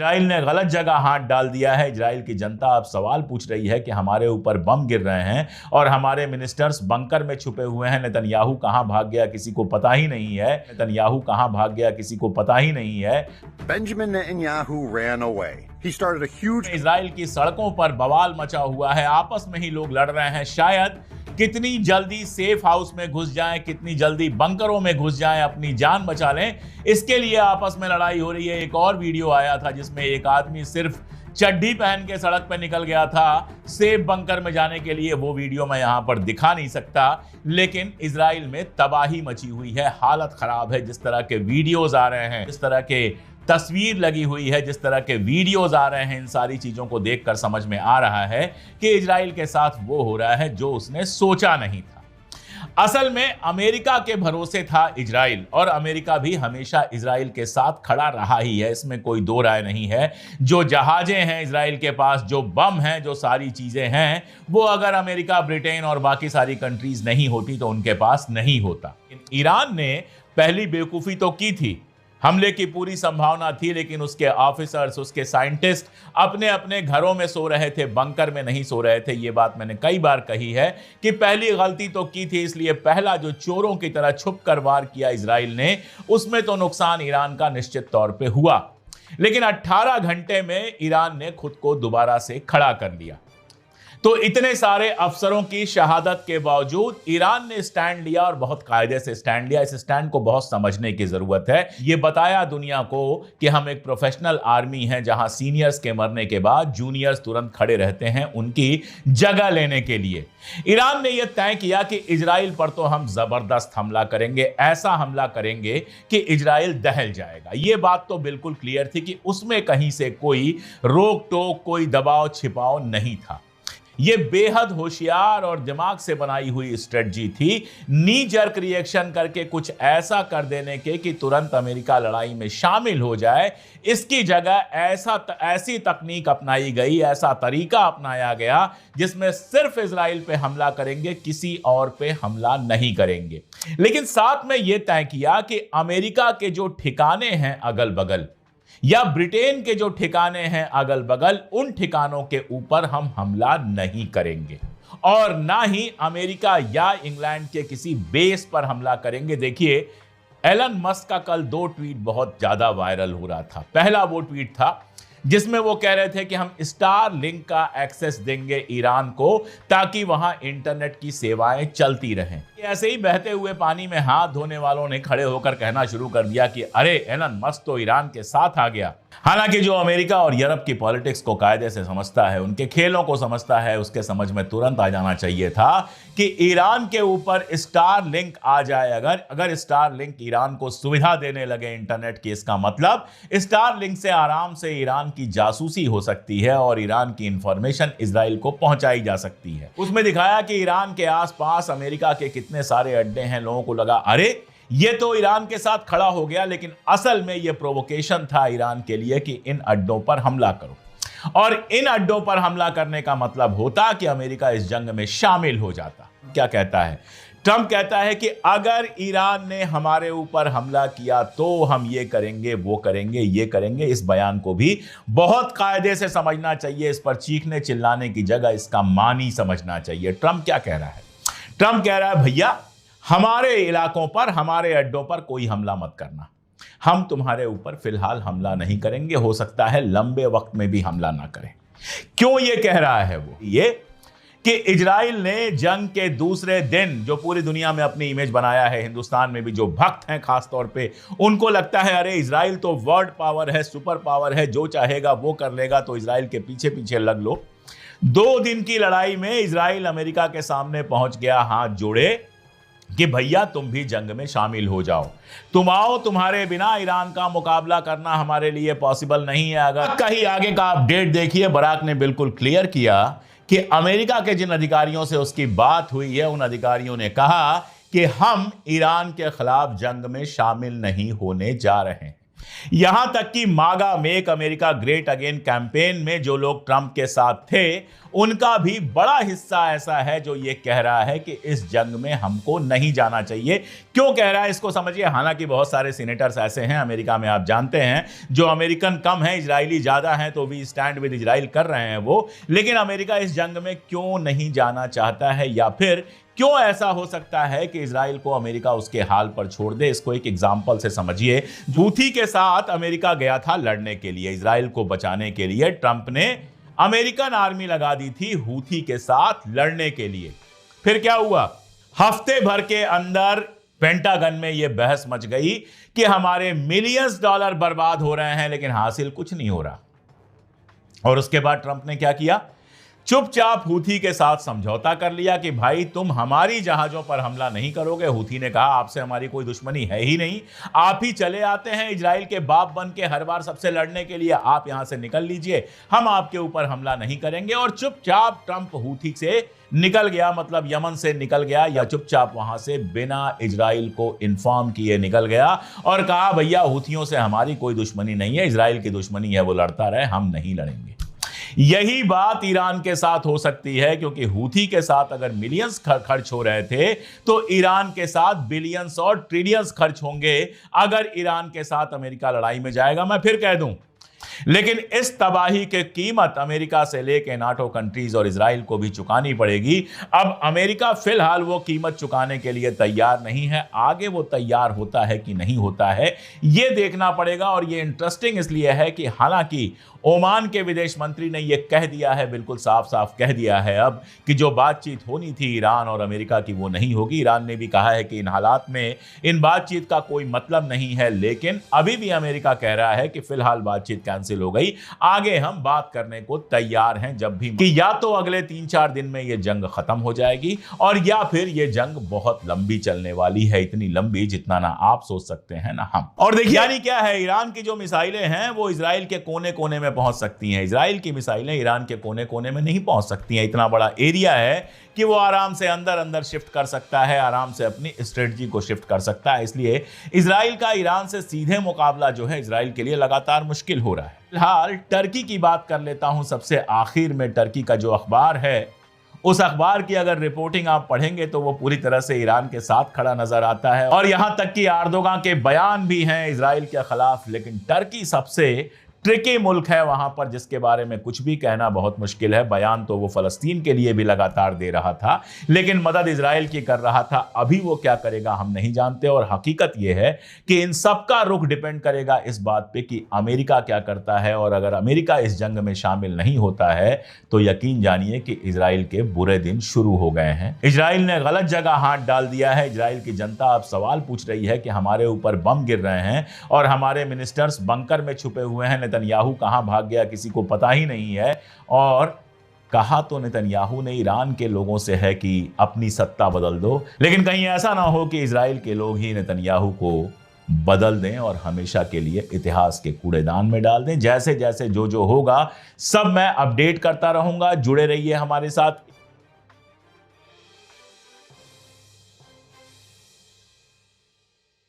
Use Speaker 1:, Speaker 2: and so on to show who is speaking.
Speaker 1: Israel ने गलत जगह हाथ डाल दिया है। इजराइल की जनता अब सवाल पूछ रही है कि हमारे ऊपर बम गिर रहे हैं और हमारे मिनिस्टर्स बंकर में छुपे हुए हैं। नेतन्याहू कहां भाग गया किसी को पता ही नहीं है। नेतन्याहू कहां भाग गया किसी को पता ही नहीं है।
Speaker 2: Benjamin Netanyahu ran away. He started a huge
Speaker 1: Israel की सड़कों पर बवाल मचा हुआ है। आपस में ही लोग लड़ रहे हैं। शायद कितनी जल्दी सेफ हाउस में घुस जाएं, कितनी जल्दी बंकरों में घुस जाएं, अपनी जान बचा लें, इसके लिए आपस में लड़ाई हो रही है। एक और वीडियो आया था जिसमें एक आदमी सिर्फ चड्डी पहन के सड़क पर निकल गया था सेफ बंकर में जाने के लिए। वो वीडियो मैं यहां पर दिखा नहीं सकता, लेकिन इजराइल में तबाही मची हुई है, हालत खराब है। जिस तरह के वीडियोज आ रहे हैं, जिस तरह के तस्वीर लगी हुई है, जिस तरह के वीडियोज आ रहे हैं, इन सारी चीजों को देखकर समझ में आ रहा है कि इजराइल के साथ वो हो रहा है जो उसने सोचा नहीं था। असल में अमेरिका के भरोसे था इजराइल, और अमेरिका भी हमेशा इजराइल के साथ खड़ा रहा ही है, इसमें कोई दो राय नहीं है। जो जहाजें हैं इजराइल के पास, जो बम हैं, जो सारी चीजें हैं, वो अगर अमेरिका, ब्रिटेन और बाकी सारी कंट्रीज नहीं होती तो उनके पास नहीं होता। ईरान ने पहली बेवकूफी तो की थी, हमले की पूरी संभावना थी, लेकिन उसके ऑफिसर्स, उसके साइंटिस्ट अपने अपने घरों में सो रहे थे, बंकर में नहीं सो रहे थे। ये बात मैंने कई बार कही है कि पहली गलती तो की थी, इसलिए पहला जो चोरों की तरह छुप कर वार किया इजराइल ने, उसमें तो नुकसान ईरान का निश्चित तौर पे हुआ। लेकिन 18 घंटे में ईरान ने खुद को दोबारा से खड़ा कर लिया। तो इतने सारे अफसरों की शहादत के बावजूद ईरान ने स्टैंड लिया, और बहुत कायदे से स्टैंड लिया। इस स्टैंड को बहुत समझने की जरूरत है। यह बताया दुनिया को कि हम एक प्रोफेशनल आर्मी हैं, जहां सीनियर्स के मरने के बाद जूनियर्स तुरंत खड़े रहते हैं उनकी जगह लेने के लिए। ईरान ने यह तय किया कि इजराइल पर तो हम जबरदस्त हमला करेंगे, ऐसा हमला करेंगे कि इजराइल दहल जाएगा। यह बात तो बिल्कुल क्लियर थी कि उसमें कहीं से कोई रोक टोक, कोई दबाव छिपाव नहीं था। यह बेहद होशियार और दिमाग से बनाई हुई स्ट्रेटजी थी, नी जर्क रिएक्शन करके कुछ ऐसा कर देने के कि तुरंत अमेरिका लड़ाई में शामिल हो जाए। इसकी जगह ऐसी तकनीक अपनाई गई, ऐसा तरीका अपनाया गया जिसमें सिर्फ इजराइल पे हमला करेंगे, किसी और पे हमला नहीं करेंगे। लेकिन साथ में यह तय किया कि अमेरिका के जो ठिकाने हैं अगल बगल, या ब्रिटेन के जो ठिकाने हैं अगल बगल, उन ठिकानों के ऊपर हम हमला नहीं करेंगे, और ना ही अमेरिका या इंग्लैंड के किसी बेस पर हमला करेंगे। देखिए, एलन मस्क का कल 2 ट्वीट बहुत ज्यादा वायरल हो रहा था। पहला वो ट्वीट था जिसमें वो कह रहे थे कि हम स्टार लिंक का एक्सेस देंगे ईरान को, ताकि वहां इंटरनेट की सेवाएं चलती रहें। ऐसे ही बहते हुए पानी में हाथ धोने वालों ने खड़े होकर कहना शुरू कर दिया कि अरे एलन मस्क तो ईरान के साथ आ गया। हालांकि जो अमेरिका और यूरोप की पॉलिटिक्स को कायदे से समझता है, उनके खेलों को समझता है, उसके समझ में तुरंत आ जाना चाहिए था कि ईरान के ऊपर स्टार लिंक आ जाए। अगर स्टार लिंक ईरान को सुविधा देने लगे इंटरनेट की, इसका मतलब स्टार लिंक से आराम से ईरान की जासूसी हो सकती है और ईरान की इंफॉर्मेशन इजराइल को पहुंचाई जा सकती है। उसमें दिखाया कि ईरान के आसपास अमेरिका के कितने सारे अड्डे हैं। लोगों को लगा अरे ये तो ईरान के साथ खड़ा हो गया, लेकिन असल में यह प्रोवोकेशन था ईरान के लिए कि इन अड्डों पर हमला करो, और इन अड्डों पर हमला करने का मतलब होता कि अमेरिका इस जंग में शामिल हो जाता। क्या कहता है ट्रंप? कहता है कि अगर ईरान ने हमारे ऊपर हमला किया तो हम ये करेंगे, वो करेंगे, ये करेंगे। इस बयान को भी बहुत कायदे से समझना चाहिए। इस पर चीखने चिल्लाने की जगह इसका मानी समझना चाहिए। ट्रंप क्या कह रहा है? ट्रंप कह रहा है भैया, हमारे इलाकों पर, हमारे अड्डों पर कोई हमला मत करना। हम तुम्हारे ऊपर फिलहाल हमला नहीं करेंगे, हो सकता है लंबे वक्त में भी हमला ना करें। क्यों ये कह रहा है वो? ये कि इजराइल ने जंग के दूसरे दिन जो पूरी दुनिया में अपनी इमेज बनाया है, हिंदुस्तान में भी जो भक्त हैं खास तौर पे, उनको लगता है अरे इजराइल तो वर्ल्ड पावर है, सुपर पावर है, जो चाहेगा वो कर लेगा, तो इजराइल के पीछे पीछे लग लो। 2 दिन की लड़ाई में इजराइल अमेरिका के सामने पहुंच गया हाथ जोड़े कि भैया तुम भी जंग में शामिल हो जाओ, तुम आओ, तुम्हारे बिना ईरान का मुकाबला करना हमारे लिए पॉसिबल नहीं है। अगर कहीं आगे का अपडेट देखिए, बराक ने बिल्कुल क्लियर किया कि अमेरिका के जिन अधिकारियों से उसकी बात हुई है, उन अधिकारियों ने कहा कि हम ईरान के खिलाफ जंग में शामिल नहीं होने जा रहे हैं। यहां तक कि मागा make America great again campaign में जो लोग ट्रंप के साथ थे, उनका भी बड़ा हिस्सा ऐसा है जो ये कह रहा है कि इस जंग में हमको नहीं जाना चाहिए। क्यों कह रहा है इसको समझिए। हालांकि बहुत सारे सीनेटर्स ऐसे हैं अमेरिका में, आप जानते हैं, जो अमेरिकन कम है, इजरायली ज्यादा हैं, तो वी स्टैंड विद इजराइल कर रहे हैं वो। लेकिन अमेरिका इस जंग में क्यों नहीं जाना चाहता है, या फिर क्यों ऐसा हो सकता है कि इजराइल को अमेरिका उसके हाल पर छोड़ दे? इसको एक एग्जांपल से समझिए। हूथी के साथ अमेरिका गया था लड़ने के लिए, इजराइल को बचाने के लिए। ट्रंप ने अमेरिकन आर्मी लगा दी थी हूथी के साथ लड़ने के लिए। फिर क्या हुआ? हफ्ते भर के अंदर पेंटागन में यह बहस मच गई कि हमारे मिलियंस डॉलर बर्बाद हो रहे हैं, लेकिन हासिल कुछ नहीं हो रहा। और उसके बाद ट्रंप ने क्या किया? चुपचाप हूथी के साथ समझौता कर लिया कि भाई तुम हमारी जहाजों पर हमला नहीं करोगे। हूथी ने कहा आपसे हमारी कोई दुश्मनी है ही नहीं, आप ही चले आते हैं इजराइल के बाप बन के हर बार सबसे लड़ने के लिए, आप यहां से निकल लीजिए, हम आपके ऊपर हमला नहीं करेंगे। और चुपचाप ट्रंप हूथी से निकल गया, मतलब यमन से निकल गया, या चुपचाप वहां से बिना इजराइल को इन्फॉर्म किए निकल गया और कहा भैया हूथियों से हमारी कोई दुश्मनी नहीं है, इजराइल की दुश्मनी है, वो लड़ता रहे, हम नहीं लड़ेंगे। यही बात ईरान के साथ हो सकती है, क्योंकि हूथी के साथ अगर मिलियंस खर्च हो रहे थे, तो ईरान के साथ बिलियंस और ट्रिलियंस खर्च होंगे अगर ईरान के साथ अमेरिका लड़ाई में जाएगा। मैं फिर कह दूं, लेकिन इस तबाही की कीमत अमेरिका से लेकर नाटो कंट्रीज और इजराइल को भी चुकानी पड़ेगी। अब अमेरिका फिलहाल वो कीमत चुकाने के लिए तैयार नहीं है, आगे वो तैयार होता है कि नहीं होता है ये देखना पड़ेगा। और ये इंटरेस्टिंग इसलिए है कि हालांकि ओमान के विदेश मंत्री ने यह कह दिया है, बिल्कुल साफ साफ कह दिया है अब, कि जो बातचीत होनी थी ईरान और अमेरिका की वो नहीं होगी। ईरान ने भी कहा है कि इन हालात में इन बातचीत का कोई मतलब नहीं है, लेकिन अभी भी अमेरिका कह रहा है कि फिलहाल बातचीत कैंसिल हो गई, आगे हम बात करने को तैयार हैं जब भी, कि या तो अगले 3-4 दिन में यह जंग खत्म हो जाएगी और या फिर यह जंग बहुत लंबी चलने वाली है, इतनी लंबी जितना ना आप सोच सकते हैं ना हम। और देखिए यानी क्या है, ईरान की जो मिसाइलें हैं वो इजराइल के कोने कोने में पहुंच सकती हैं। इजराइल की मिसाइलें ईरान के कोने कोने में नहीं पहुंच सकती हैं। इतना बड़ा एरिया है कि वो आराम से अंदर अंदर शिफ्ट कर सकता है, आराम से अपनी स्ट्रेटजी को शिफ्ट कर सकता है। इसलिए इजराइल का ईरान से सीधे मुकाबला जो है इजराइल के लिए लगातार मुश्किल हो रहा है। फिलहाल टर्की की बात कर लेता हूं सबसे आखिर में। टर्की का जो अखबार है, उस अखबार की अगर रिपोर्टिंग आप पढ़ेंगे तो वो पूरी तरह से ईरान के साथ खड़ा नजर आता है, और यहां तक कि एर्दोगान के बयान भी हैं इजराइल के खिलाफ। लेकिन टर्की सबसे ट्रिकी मुल्क है, वहां पर जिसके बारे में कुछ भी कहना बहुत मुश्किल है। बयान तो वो फलस्तीन के लिए भी लगातार दे रहा था, लेकिन मदद इजराइल की कर रहा था। अभी वो क्या करेगा हम नहीं जानते, और हकीकत ये है कि इन सबका रुख डिपेंड करेगा इस बात पे कि अमेरिका क्या करता है। और अगर अमेरिका इस जंग में शामिल नहीं होता है तो यकीन जानिए कि इजराइल के बुरे दिन शुरू हो गए हैं। इजराइल ने गलत जगह हाथ डाल दिया है। इजराइल की जनता अब सवाल पूछ रही है कि हमारे ऊपर बम गिर रहे हैं और हमारे मिनिस्टर्स बंकर में छुपे हुए हैं, नेतन्याहू कहां भाग गया किसी को पता ही नहीं है। और कहा तो नेतन्याहू ने ईरान के लोगों से है कि अपनी सत्ता बदल दो, लेकिन कहीं ऐसा ना हो कि इजराइल के लोग ही नेतन्याहू को बदल दें और हमेशा के लिए इतिहास के कूड़ेदान में डाल दें। जैसे जैसे जो होगा सब मैं अपडेट करता रहूंगा। जुड़े रहिए हमारे साथ।